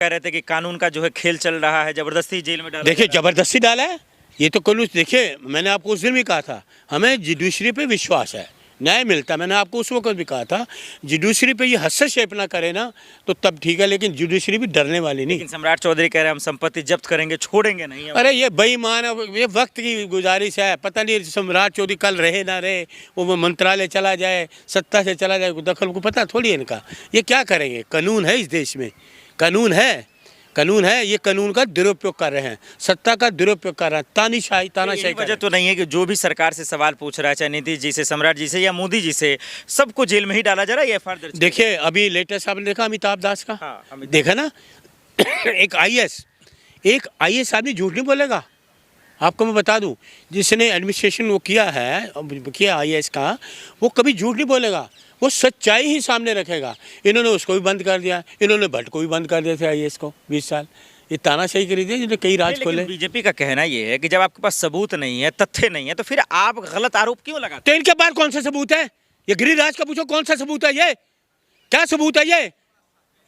कह रहे थे कि कानून का जो है खेल चल रहा है, जबरदस्ती जेल में डाला। देखिए जबरदस्ती डाला है ये तो कानून। देखिए मैंने आपको उस दिन भी कहा था हमें जुडिशरी पे विश्वास है, न्याय मिलता है। मैंने आपको उस वक्त भी कहा था जुडिशरी पे ये हस्तक्षेप ना करे ना तो तब ठीक है, लेकिन जुडिशरी भी डरने वाली नहीं। लेकिन सम्राट चौधरी कह रहे हैं हम संपत्ति जब्त करेंगे, छोड़ेंगे नहीं। अरे ये बेईमान है, ये वक्त की गुजारिश है। पता नहीं सम्राट चौधरी कल रहे ना रहे, वो मंत्रालय चला जाए, सत्ता से चला जाए, दखल को पता थोड़ी है इनका। ये क्या करेंगे? कानून है इस देश में, कानून है, कानून है। ये कानून का दुरुपयोग कर रहे हैं, सत्ता का दुरुपयोग कर रहे हैं, तानाशाही वजह तो नहीं है कि जो भी सरकार से सवाल पूछ रहा है, चाहे नीतीश जी से, सम्राट जी से या मोदी जी से, सबको जेल में ही डाला जा रहा है। ये एफआईआर दर्ज। देखिए अभी लेटेस्ट आपने देखा अमिताभ दास का? हाँ, देखा ना एक आईएएस आदमी झूठ नहीं बोलेगा। आपको मैं बता दूं, जिसने एडमिनिस्ट्रेशन वो किया आईएएस का, वो कभी झूठ नहीं बोलेगा, वो सच्चाई ही सामने रखेगा। इन्होंने उसको भी बंद कर दिया, इन्होंने भट्ट को भी बंद कर दिया था आईएएस को 20 साल। ये तानाशाही करी थी जिन्होंने कई राज खोले। बीजेपी का कहना ये है कि जब आपके पास सबूत नहीं है, तथ्य नहीं है, तो फिर आप गलत आरोप क्यों लगाते? तो इनके पास कौन सा सबूत है? ये गिरिराज का पूछो कौन सा सबूत है? ये क्या सबूत है?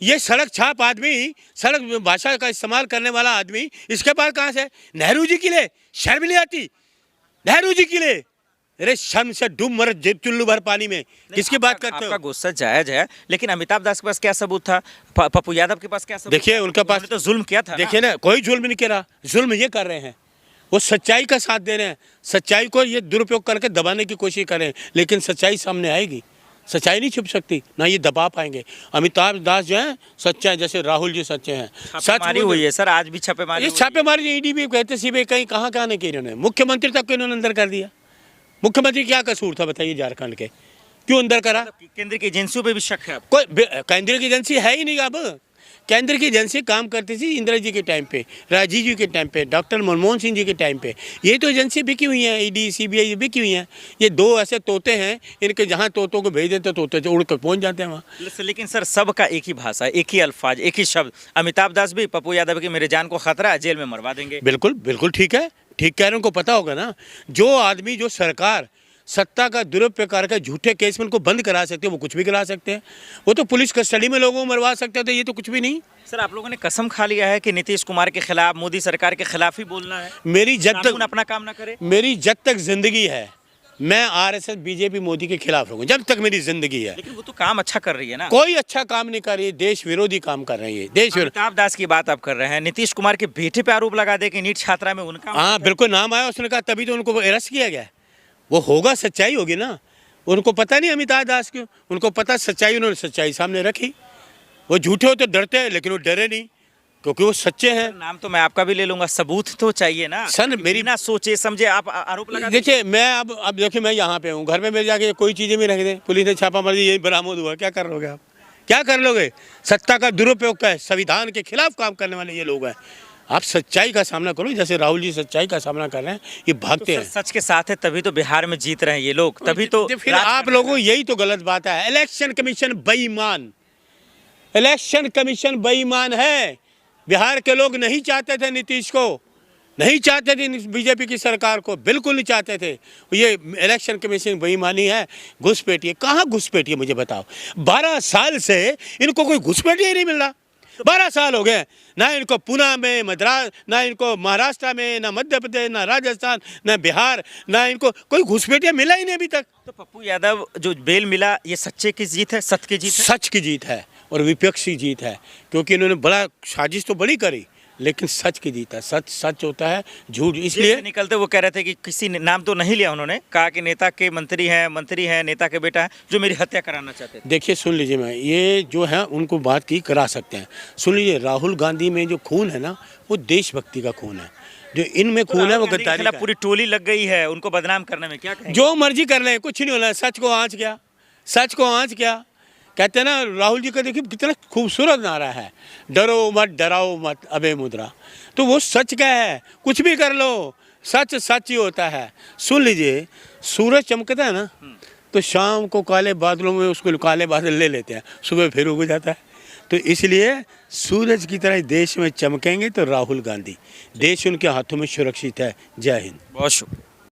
ये सड़क छाप आदमी, सड़क भाषा का इस्तेमाल करने वाला आदमी, इसके पास कहाँ से? नेहरू जी के लिए शर्म नहीं आती? नेहरू जी के लिए अरे शर्म से डूब मर चुल्लू भर पानी में। किसकी बात करते हो? आपका गुस्सा जायज है, लेकिन अमिताभ दास के पास क्या सबूत था? पप्पू यादव के पास क्या सबूत? देखिए उनके पास तो जुल्म किया था। देखिए ना, कोई जुल्म नहीं किया, जुल्म ये कर रहे हैं, वो सच्चाई का साथ दे रहे हैं। सच्चाई को ये दुरुपयोग करके दबाने की कोशिश कर रहे हैं, लेकिन सच्चाई सामने आएगी। सच्चाई नहीं छुप सकती, ना ये दबा पाएंगे। अमिताभ दास जो है सच्चा है, जैसे राहुल जी सच्चे हैं। छापेमारी हुई है सर, आज भी छापेमारी। ये छापेमारी ईडी भी कहते सीबीआई कहीं कहाँ नहीं की इन्होंने। मुख्यमंत्री तक को इन्होंने अंदर कर दिया। मुख्यमंत्री क्या कसूर था बताइए झारखंड के, क्यों अंदर करा? केंद्र की एजेंसियों पे भी शक है? कोई केंद्र की एजेंसी है ही नहीं। अब केंद्र की एजेंसी काम करती थी इंदिरा जी के टाइम पे, राजीव जी के टाइम पे, डॉक्टर मनमोहन सिंह जी के टाइम पे। ये तो एजेंसी बिकी हुई हैं, ईडी सीबीआई बिकी हुई हैं। ये दो ऐसे तोते हैं, इनके जहाँ तोतों को भेज देते तोते उड़ कर पहुँच जाते हैं वहाँ। लेकिन सर सबका एक ही भाषा, एक ही अल्फाज, एक ही शब्द। अमिताभ दास भी पप्पू यादव की मेरे जान को खतरा है, जेल में मरवा देंगे। बिल्कुल बिल्कुल ठीक है, ठीक कह रहे हैं। उनको पता होगा ना, जो आदमी जो सरकार सत्ता का दुरुपयोग करके झूठे केस में उनको बंद करा सकते हैं, वो कुछ भी करा सकते हैं। वो तो पुलिस कस्टडी में लोगों को मरवा सकते हैं, तो ये तो कुछ भी नहीं। सर आप लोगों ने कसम खा लिया है कि नीतीश कुमार के खिलाफ, मोदी सरकार के खिलाफ ही बोलना है। मेरी जब तक अपना काम ना करे, मेरी जब तक जिंदगी है, मैं आरएसएस बीजेपी मोदी के खिलाफ रहूंगा जब तक मेरी जिंदगी है। लेकिन वो तो काम अच्छा कर रही है ना। कोई अच्छा काम नहीं कर रही है, देश विरोधी काम कर रही है। देश विरोधी। अमिताभ दास की बात आप कर रहे हैं, नीतीश कुमार के बेटे पे आरोप लगा दे कि नीट छात्रा में उनका। हाँ बिल्कुल नाम आया, उसने कहा तभी तो उनको अरेस्ट किया गया। वो होगा, सच्चाई होगी ना। उनको पता नहीं अमिताभ दास क्यों, उनको पता सच्चाई, उन्होंने सच्चाई सामने रखी। वो झूठे हो तो डरते हैं, लेकिन वो डरे नहीं क्योंकि वो सच्चे हैं। नाम तो मैं आपका भी ले लूंगा, सबूत तो चाहिए ना सर। मेरी ना सोचे समझे आप आरोप लगा। देखिए मैं अब देखिए मैं यहाँ पे हूँ, घर में मेरे जाके कोई चीज़ें भी रख दे, पुलिस ने छापा मार दिया, यही बरामद हुआ, क्या कर लोगे आप? क्या कर लोगे? सत्ता का दुरुपयोग का है, संविधान के खिलाफ काम करने वाले ये लोग हैं। आप सच्चाई का सामना करो, जैसे राहुल जी सच्चाई का सामना कर रहे हैं, ये भागते हैं। सच के साथ है तभी तो बिहार में जीत रहे हैं ये लोग, तभी तो फिर आप लोगों, यही तो गलत बात है। इलेक्शन कमीशन बेईमान, इलेक्शन कमीशन बेईमान है। बिहार के लोग नहीं चाहते थे नीतीश को, नहीं चाहते थे बीजेपी की सरकार को, बिल्कुल नहीं चाहते थे। ये इलेक्शन कमीशन बेईमानी है, घुसपैठी है। कहाँ घुसपैठी है मुझे बताओ? 12 साल से इनको कोई घुसपैठी ही नहीं मिल रहा। 12 साल हो गए, ना इनको पुणे में, मद्रास, ना इनको महाराष्ट्र में, ना मध्य प्रदेश, ना राजस्थान, ना बिहार, ना इनको कोई घुसपैठिया मिला ही नहीं अभी तक। तो पप्पू यादव जो बेल मिला, ये सच्चे की जीत है, सत्य की जीत है? सच की जीत है और विपक्ष की जीत है, क्योंकि इन्होंने बड़ा साजिश तो बड़ी करी, लेकिन सच की जीत है। सच सच होता है, झूठ इसलिए निकलते वो कह रहे थे कि किसी ने नाम तो नहीं लिया, उन्होंने कहा कि नेता के मंत्री हैं, नेता के बेटा है जो मेरी हत्या कराना चाहते थे। देखिए सुन लीजिए, मैं ये जो है उनको बात की करा सकते हैं। सुन लीजिए, राहुल गांधी में जो खून है ना, वो देशभक्ति का खून है। जो इनमें खून है वो गद्दारी का। पूरी टोली लग गई है उनको बदनाम करने में, क्या कहेंगे? जो मर्जी कर ले, कुछ नहीं होना। सच को आँच क्या, सच को आँच क्या कहते हैं ना। राहुल जी का देखिए कितना खूबसूरत नारा है, डरो मत डराओ मत अबे मुद्रा। तो वो सच क्या है, कुछ भी कर लो, सच सच ही होता है। सुन लीजिए, सूरज चमकता है ना, तो शाम को काले बादलों में उसको काले बादल ले लेते हैं, सुबह फिर उग जाता है। तो इसलिए सूरज की तरह देश में चमकेंगे तो राहुल गांधी, देश उनके हाथों में सुरक्षित है। जय हिंद। बहुत शुक्रिया।